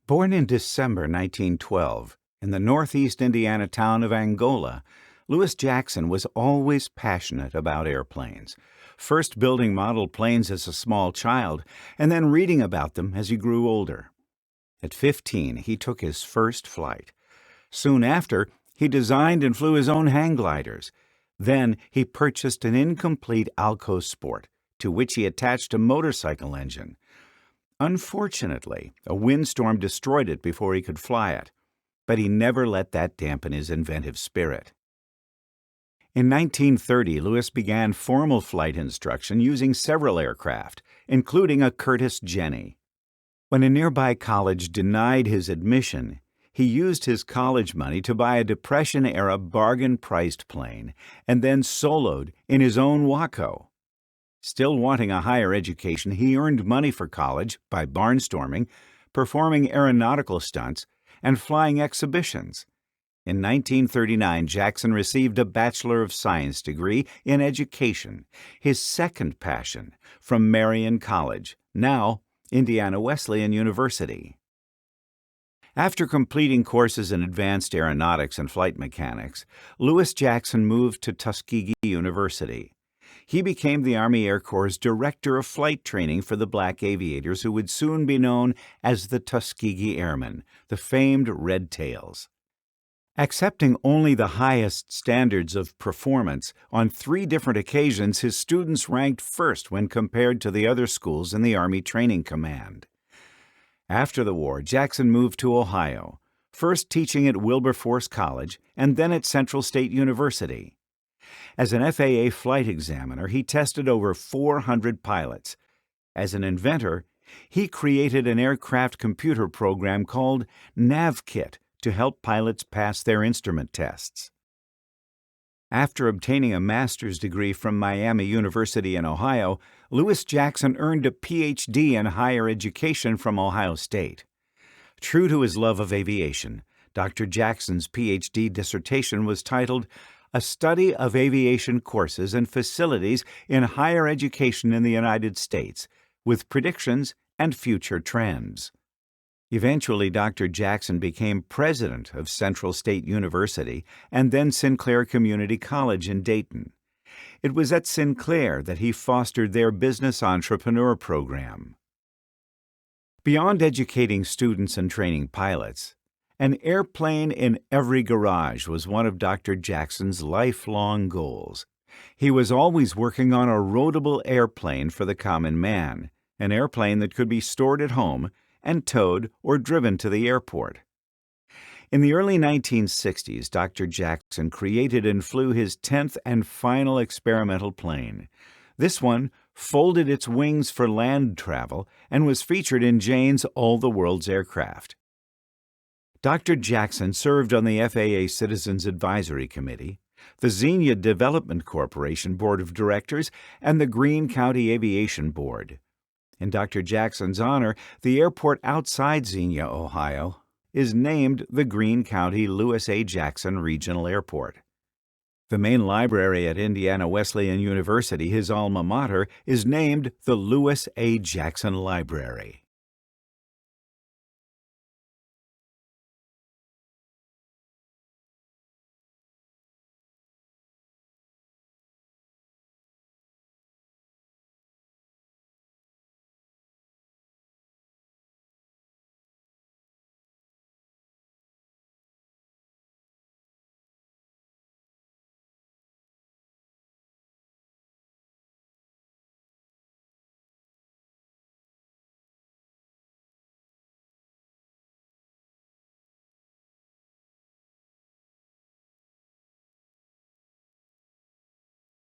Born in December 1912 in the northeast Indiana town of Angola, Louis Jackson was always passionate about airplanes, first building model planes as a small child and then reading about them as he grew older. At 15, he took his first flight. Soon after, he designed and flew his own hang gliders. Then he purchased an incomplete Alco Sport, to which he attached a motorcycle engine. Unfortunately, a windstorm destroyed it before he could fly it, but he never let that dampen his inventive spirit. In 1930, Louis began formal flight instruction using several aircraft, including a Curtiss Jenny. When a nearby college denied his admission, he used his college money to buy a Depression-era bargain-priced plane and then soloed in his own Waco. Still wanting a higher education, he earned money for college by barnstorming, performing aeronautical stunts, and flying exhibitions. In 1939, Jackson received a Bachelor of Science degree in education, his second passion, from Marion College, now Indiana Wesleyan University. After completing courses in advanced aeronautics and flight mechanics, Louis Jackson moved to Tuskegee University. He became the Army Air Corps' Director of Flight Training for the black aviators who would soon be known as the Tuskegee Airmen, the famed Red Tails. Accepting only the highest standards of performance, on 3 different occasions his students ranked first when compared to the other schools in the Army Training Command. After the war, Jackson moved to Ohio, first teaching at Wilberforce College and then at Central State University. As an FAA flight examiner, he tested over 400 pilots. As an inventor, he created an aircraft computer program called NavKit to help pilots pass their instrument tests. After obtaining a master's degree from Miami University in Ohio, Louis Jackson earned a Ph.D. in higher education from Ohio State. True to his love of aviation, Dr. Jackson's Ph.D. dissertation was titled A Study of Aviation Courses and Facilities in Higher Education in the United States, with Predictions and Future Trends. Eventually, Dr. Jackson became president of Central State University and then Sinclair Community College in Dayton. It was at Sinclair that he fostered their business entrepreneur program. Beyond educating students and training pilots, an airplane in every garage was one of Dr. Jackson's lifelong goals. He was always working on a roadable airplane for the common man, an airplane that could be stored at home and towed or driven to the airport. In the early 1960s, Dr. Jackson created and flew his 10th and final experimental plane. This one folded its wings for land travel and was featured in Jane's All the World's Aircraft. Dr. Jackson served on the FAA Citizens Advisory Committee, the Xenia Development Corporation Board of Directors, and the Greene County Aviation Board. In Dr. Jackson's honor, the airport outside Xenia, Ohio, is named the Greene County Louis A. Jackson Regional Airport. The main library at Indiana Wesleyan University, his alma mater, is named the Louis A. Jackson Library.